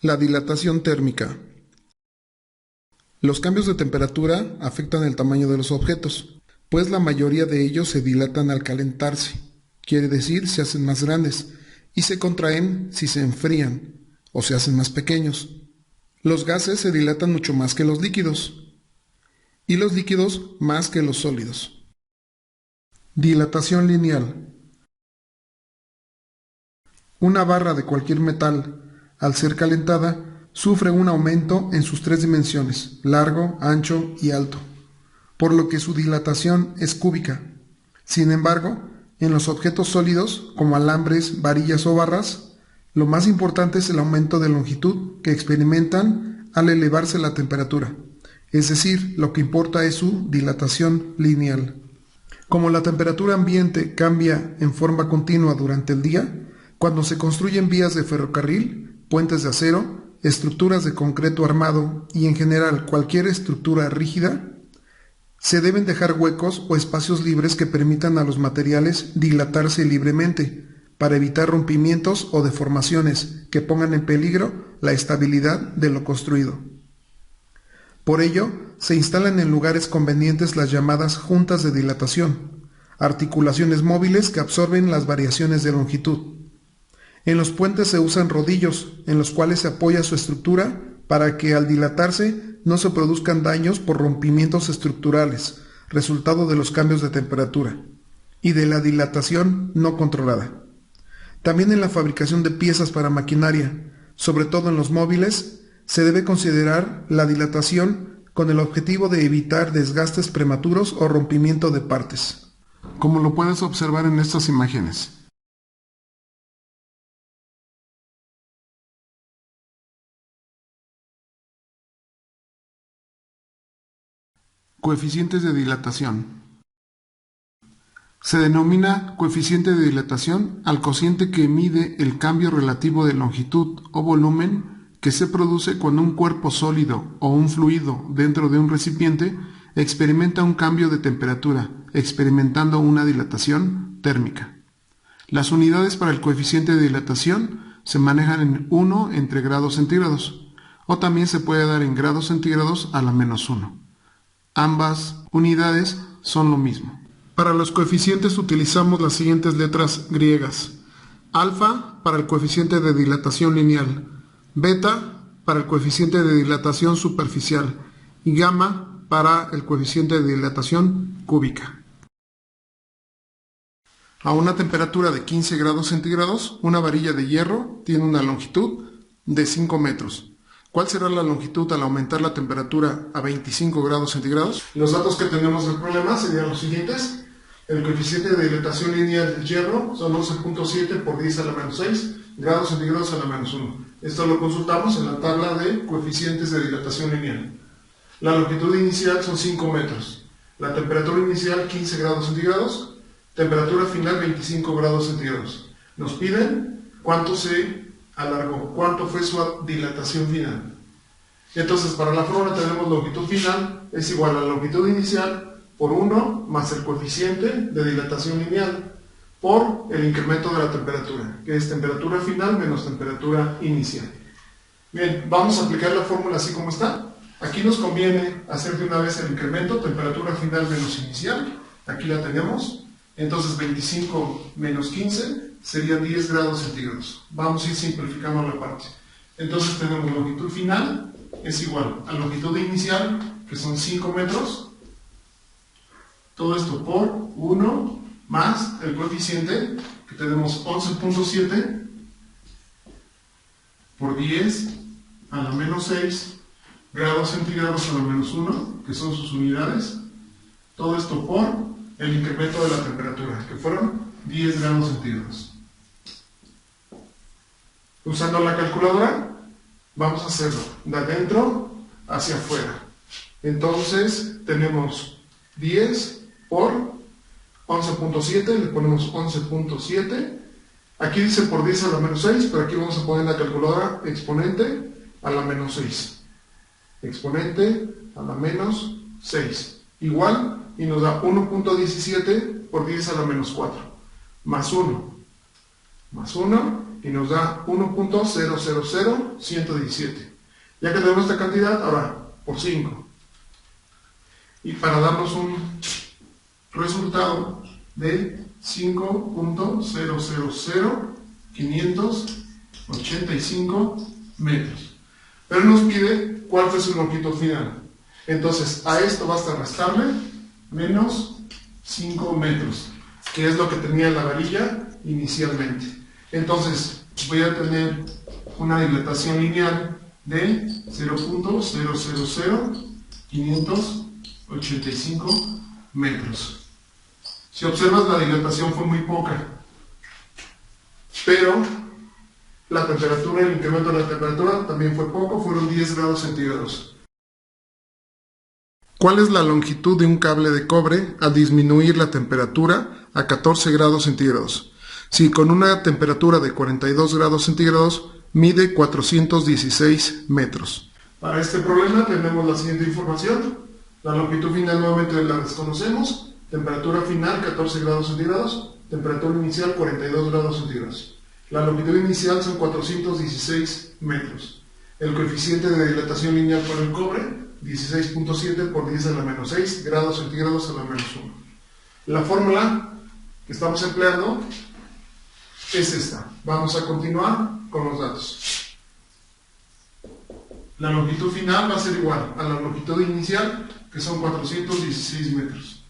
La dilatación térmica. Los cambios de temperatura afectan el tamaño de los objetos, pues la mayoría de ellos se dilatan al calentarse, quiere decir se hacen más grandes, y se contraen si se enfrían o se hacen más pequeños. Los gases se dilatan mucho más que los líquidos, y los líquidos más que los sólidos. Dilatación lineal. Una barra de cualquier metal, al ser calentada, sufre un aumento en sus tres dimensiones, largo, ancho y alto, por lo que su dilatación es cúbica. Sin embargo, en los objetos sólidos, como alambres, varillas o barras, lo más importante es el aumento de longitud que experimentan al elevarse la temperatura, es decir, lo que importa es su dilatación lineal. Como la temperatura ambiente cambia en forma continua durante el día, cuando se construyen vías de ferrocarril, puentes de acero, estructuras de concreto armado y en general cualquier estructura rígida, se deben dejar huecos o espacios libres que permitan a los materiales dilatarse libremente para evitar rompimientos o deformaciones que pongan en peligro la estabilidad de lo construido. Por ello, se instalan en lugares convenientes las llamadas juntas de dilatación, articulaciones móviles que absorben las variaciones de longitud. En los puentes se usan rodillos, en los cuales se apoya su estructura para que al dilatarse no se produzcan daños por rompimientos estructurales, resultado de los cambios de temperatura, y de la dilatación no controlada. También en la fabricación de piezas para maquinaria, sobre todo en los móviles, se debe considerar la dilatación con el objetivo de evitar desgastes prematuros o rompimiento de partes. Como lo puedes observar en estas imágenes. Coeficientes de dilatación. Se denomina coeficiente de dilatación al cociente que mide el cambio relativo de longitud o volumen que se produce cuando un cuerpo sólido o un fluido dentro de un recipiente experimenta un cambio de temperatura, experimentando una dilatación térmica. Las unidades para el coeficiente de dilatación se manejan en 1 entre grados centígrados, o también se puede dar en grados centígrados a la -1. Ambas unidades son lo mismo. Para los coeficientes utilizamos las siguientes letras griegas. Alfa para el coeficiente de dilatación lineal, beta para el coeficiente de dilatación superficial y gamma para el coeficiente de dilatación cúbica. A una temperatura de 15 grados centígrados, una varilla de hierro tiene una longitud de 5 metros. ¿Cuál será la longitud al aumentar la temperatura a 25 grados centígrados? Los datos que tenemos del problema serían los siguientes. El coeficiente de dilatación lineal del hierro son 11.7 por 10 a la menos 6 grados centígrados a la menos 1. Esto lo consultamos en la tabla de coeficientes de dilatación lineal. La longitud inicial son 5 metros. La temperatura inicial 15 grados centígrados. Temperatura final 25 grados centígrados. Nos piden cuánto se alargó, cuánto fue su dilatación final. Entonces, para la fórmula tenemos longitud final es igual a la longitud inicial por 1 más el coeficiente de dilatación lineal por el incremento de la temperatura, que es temperatura final menos temperatura inicial. Bien, vamos a aplicar la fórmula así como está. Aquí nos conviene hacer de una vez el incremento, temperatura final menos inicial. Aquí la tenemos. Entonces 25 menos 15 serían 10 grados centígrados. Vamos a ir simplificando la parte. Entonces tenemos longitud final es igual a longitud inicial, que son 5 metros. Todo esto por 1 más el coeficiente, que tenemos 11.7 por 10 a la menos 6 grados centígrados a la menos 1, que son sus unidades. Todo esto por el incremento de la temperatura, que fueron 10 grados centígrados. Usando la calculadora, vamos a hacerlo de adentro hacia afuera. Entonces, tenemos 10 por 11.7, le ponemos 11.7. Aquí dice por 10 a la menos 6, pero aquí vamos a poner en la calculadora exponente a la menos 6. Exponente a la menos 6. Igual, y nos da 1.17 por 10 a la menos 4, más 1, y nos da 1.000117. Ya que tenemos esta cantidad, ahora por 5. Y para darnos un resultado de 5.000585 metros. Pero nos pide cuál fue su longitud final. Entonces, a esto basta restarle menos 5 metros, que es lo que tenía la varilla inicialmente. Entonces, voy a tener una dilatación lineal de 0.000585 metros. Si observas, la dilatación fue muy poca, pero la temperatura, el incremento de la temperatura también fue poco, fueron 10 grados centígrados. ¿Cuál es la longitud de un cable de cobre al disminuir la temperatura a 14 grados centígrados? Si con una temperatura de 42 grados centígrados mide 416 metros. Para este problema tenemos la siguiente información. La longitud final nuevamente la desconocemos. Temperatura final 14 grados centígrados. Temperatura inicial 42 grados centígrados. La longitud inicial son 416 metros. El coeficiente de dilatación lineal para el cobre 16.7 por 10 a la menos 6 grados centígrados a la menos 1. La fórmula que estamos empleando es esta. Vamos a continuar con los datos. La longitud final va a ser igual a la longitud inicial, que son 416 metros.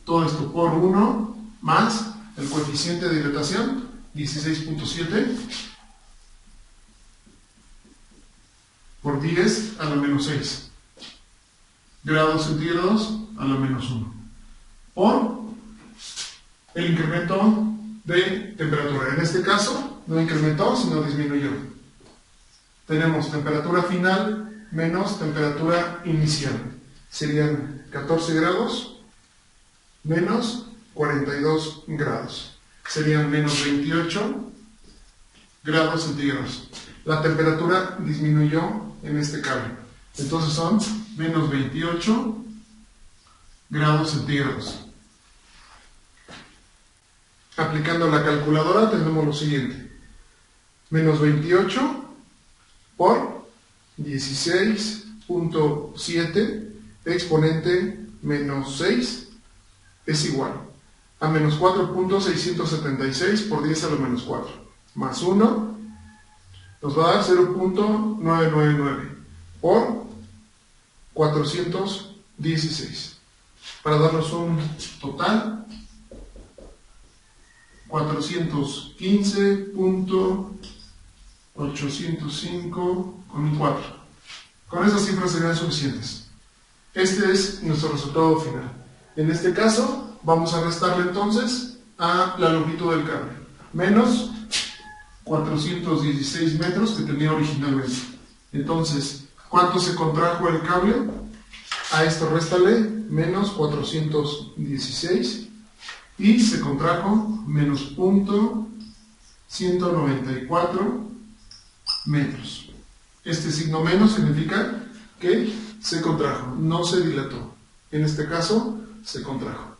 Todo esto por 1 más el coeficiente de dilatación, 16.7, por 10 a la menos 6 grados centígrados a la menos 1, por el incremento de temperatura. En este caso no incrementó, sino disminuyó. Tenemos temperatura final menos temperatura inicial. Serían 14 grados menos 42 grados. Serían menos 28 grados centígrados. La temperatura disminuyó en este cable. Entonces son menos 28 grados centígrados. Aplicando la calculadora tenemos lo siguiente. Menos 28 por 16.7 exponente menos 6 es igual a menos 4.676 por 10 a la menos 4 más 1 nos va a dar 0.999 por 416 para darnos un total 415.805,4. Con esas cifras serían suficientes. Este es nuestro resultado final. En este caso, vamos a restarle entonces a la longitud del cable, menos 416 metros que tenía originalmente. Entonces, ¿cuánto se contrajo el cable? A esto réstale menos 416 y se contrajo menos 194 metros. Este signo menos significa que se contrajo, no se dilató. En este caso, se contrajo.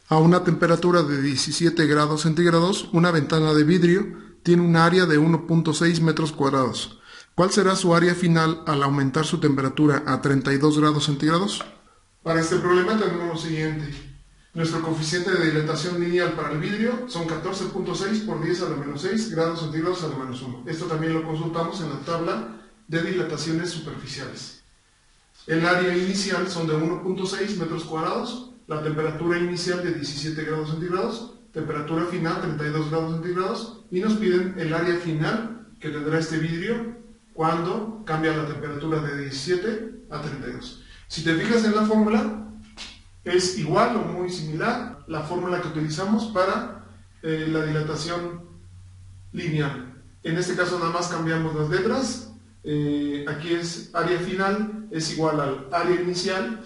A una temperatura de 17 grados centígrados, una ventana de vidrio tiene un área de 1.6 metros cuadrados. ¿Cuál será su área final al aumentar su temperatura a 32 grados centígrados? Para este problema tenemos lo siguiente. Nuestro coeficiente de dilatación lineal para el vidrio son 14.6 por 10 a la menos 6 grados centígrados a la menos 1. Esto también lo consultamos en la tabla de dilataciones superficiales. El área inicial son de 1.6 metros cuadrados, la temperatura inicial de 17 grados centígrados, temperatura final 32 grados centígrados y nos piden el área final que tendrá este vidrio cuando cambia la temperatura de 17 a 32. Si te fijas en la fórmula, es igual o muy similar la fórmula que utilizamos para la dilatación lineal. En este caso nada más cambiamos las letras. Aquí es área final, es igual al área inicial,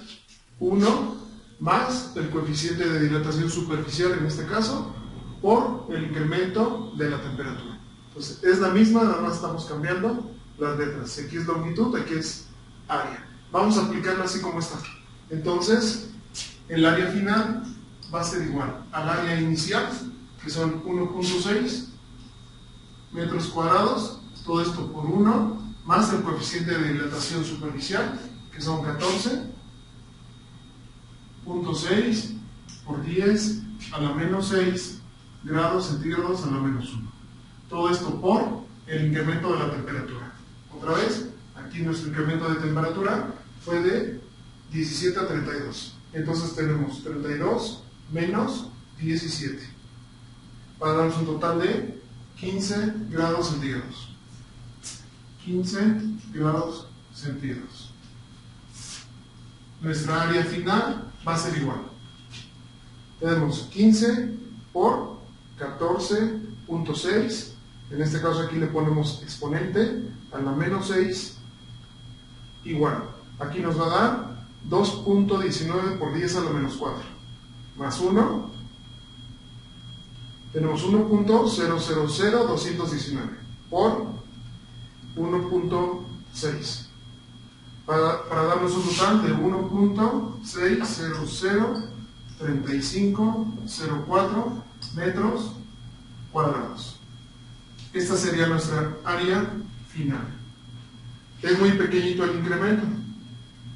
1 más el coeficiente de dilatación superficial en este caso, por el incremento de la temperatura. Entonces es la misma, nada más estamos cambiando las letras. Aquí es longitud, aquí es área. Vamos a aplicarla así como está. Entonces, el área final va a ser igual al área inicial, que son 1.6 metros cuadrados, todo esto por 1, más el coeficiente de dilatación superficial, que son 14.6 por 10 a la menos 6 grados centígrados a la menos 1. Todo esto por el incremento de la temperatura. Otra vez, aquí nuestro incremento de temperatura fue de 17 a 32. Entonces tenemos 32 menos 17, para darnos un total de 15 grados centígrados. 15 grados centígrados. Nuestra área final va a ser igual. Tenemos 15 por 14.6. En este caso aquí le ponemos exponente a la menos 6 igual. Aquí nos va a dar 2.19 por 10 a la menos 4. Más 1. Tenemos 1.000219 por 1.6. Para darnos un total de 1.6003504 metros cuadrados. Esta sería nuestra área final. Es muy pequeñito el incremento,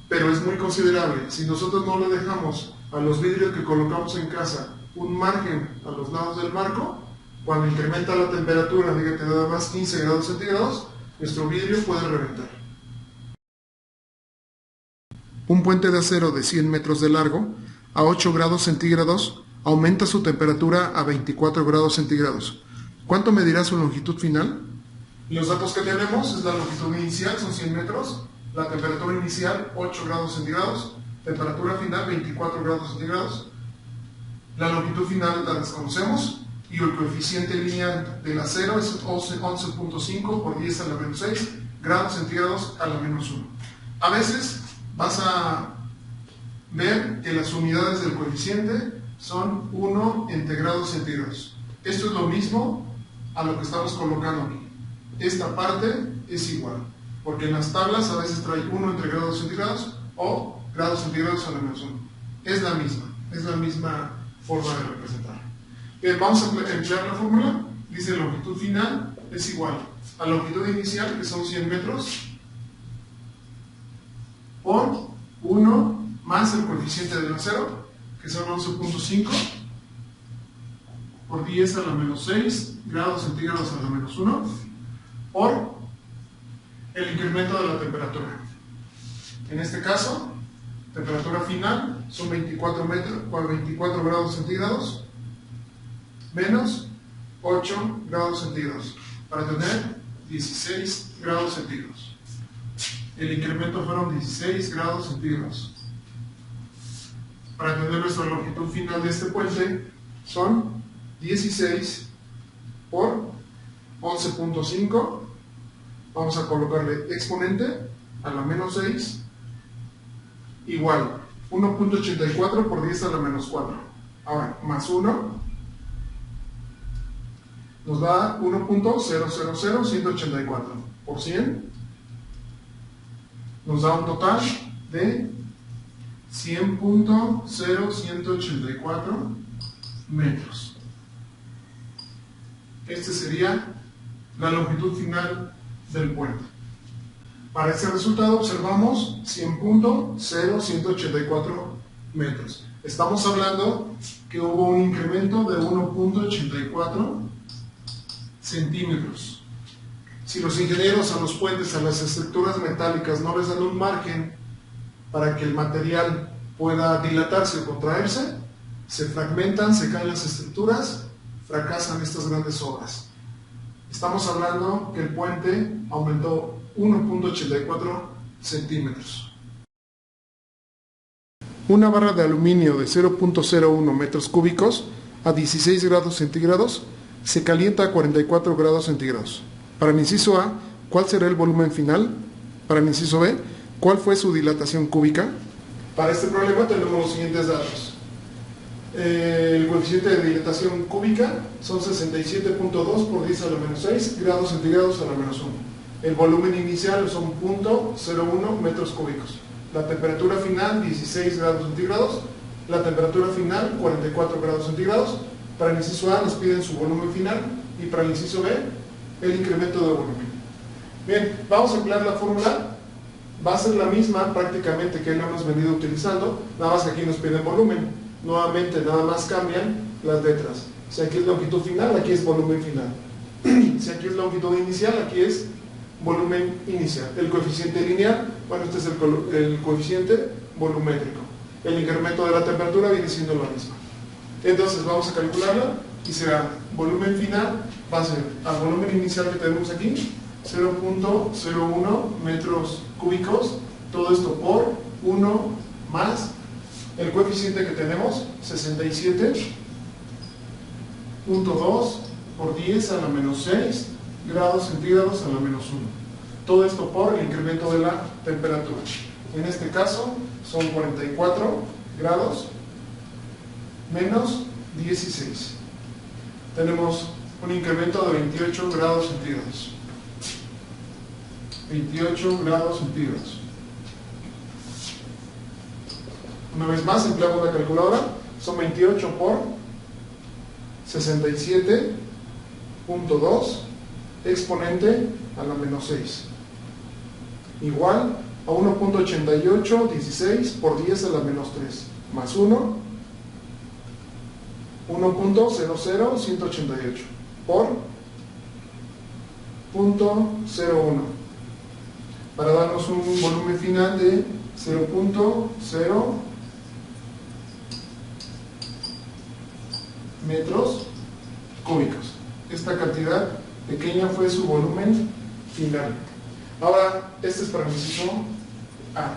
pero es muy considerable. Si nosotros no le dejamos a los vidrios que colocamos en casa un margen a los lados del marco, cuando incrementa la temperatura, diga que da más 15 grados centígrados, nuestro vidrio puede reventar. Un puente de acero de 100 metros de largo a 8 grados centígrados aumenta su temperatura a 24 grados centígrados. ¿Cuánto medirá su longitud final? Los datos que tenemos es la longitud inicial, son 100 metros, la temperatura inicial 8 grados centígrados, temperatura final 24 grados centígrados. La longitud final la desconocemos y el coeficiente lineal del acero es 11.5 por 10 a la menos 6 grados centígrados a la menos 1. A veces vas a ver que las unidades del coeficiente son 1 entre grados centígrados. Esto es lo mismo a lo que estamos colocando aquí. Esta parte es igual, porque en las tablas a veces trae 1 entre grados centígrados o grados centígrados a la menos 1. Es la misma forma de representar. Bien, vamos a emplear la fórmula. Dice longitud final es igual a longitud inicial, que son 100 metros, por 1 más el coeficiente del acero, que son 11.5 por 10 a la menos 6 grados centígrados a la menos 1, por el incremento de la temperatura. En este caso, temperatura final son 24 grados centígrados menos 8 grados centígrados, para tener 16 grados centígrados. El incremento fueron 16 grados centígrados. Para tener nuestra longitud final de este puente son 16 por 11.5. Vamos a colocarle exponente a la menos 6 igual 1.84 por 10 a la menos 4. Ahora, más 1 nos da 1.000184 por 100. Nos da un total de 100.0184 metros. Este sería la longitud final del puente. Para este resultado observamos 100.0184 metros. Estamos hablando que hubo un incremento de 1.84 centímetros. Si los ingenieros a los puentes, a las estructuras metálicas, no les dan un margen para que el material pueda dilatarse o contraerse, se fragmentan, se caen las estructuras, fracasan estas grandes obras. Estamos hablando que el puente aumentó 1.84 centímetros. Una barra de aluminio de 0.01 metros cúbicos a 16 grados centígrados se calienta a 44 grados centígrados. Para el inciso A, ¿cuál será el volumen final? Para el inciso B, ¿cuál fue su dilatación cúbica? Para este problema tenemos los siguientes datos. El coeficiente de dilatación cúbica son 67.2 por 10 a la menos 6 grados centígrados a la menos 1. El volumen inicial son 0.01 metros cúbicos. La temperatura final 16 grados centígrados. La temperatura final, 44 grados centígrados. Para el inciso A nos piden su volumen final y para el inciso B, el incremento de volumen. Bien, vamos a emplear la fórmula. Va a ser la misma prácticamente que lo hemos venido utilizando, nada más que aquí nos piden volumen. Nuevamente, nada más cambian las letras. Si aquí es longitud final, aquí es volumen final. Si aquí es longitud inicial, aquí es volumen inicial. El coeficiente lineal, bueno, este es el coeficiente volumétrico. El incremento de la temperatura viene siendo lo mismo. Entonces vamos a calcularla y será volumen final, va a ser al volumen inicial que tenemos aquí, 0.01 metros cúbicos, todo esto por 1 más el coeficiente que tenemos, 67.2 por 10 a la menos 6 grados centígrados a la menos 1. Todo esto por el incremento de la temperatura. En este caso son 44 grados menos 16. Tenemos un incremento de 28 grados centígrados. 28 grados centígrados. Una vez más, empleamos la calculadora. Son 28 por 67.2 exponente a la menos 6. Igual a 1.8816 por 10 a la menos 3. Más 1. 1.00188 por 0.01 para darnos un volumen final de 0.0 metros cúbicos. Esta cantidad pequeña fue su volumen final. Ahora, este es para el inciso A.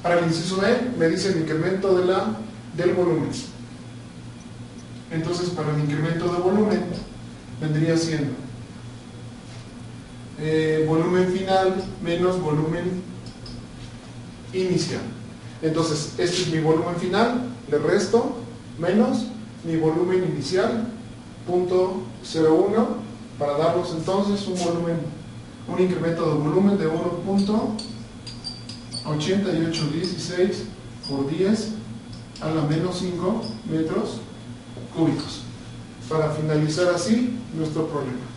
Para el inciso B me dice el incremento del volumen. Entonces, para el incremento de volumen vendría siendo volumen final menos volumen inicial. Entonces, este es mi volumen final, le resto, menos mi volumen inicial, 0.01, para darnos entonces un incremento de volumen de 1.8816 por 10 a la menos 5 metros cúbicos. Para finalizar así nuestro problema.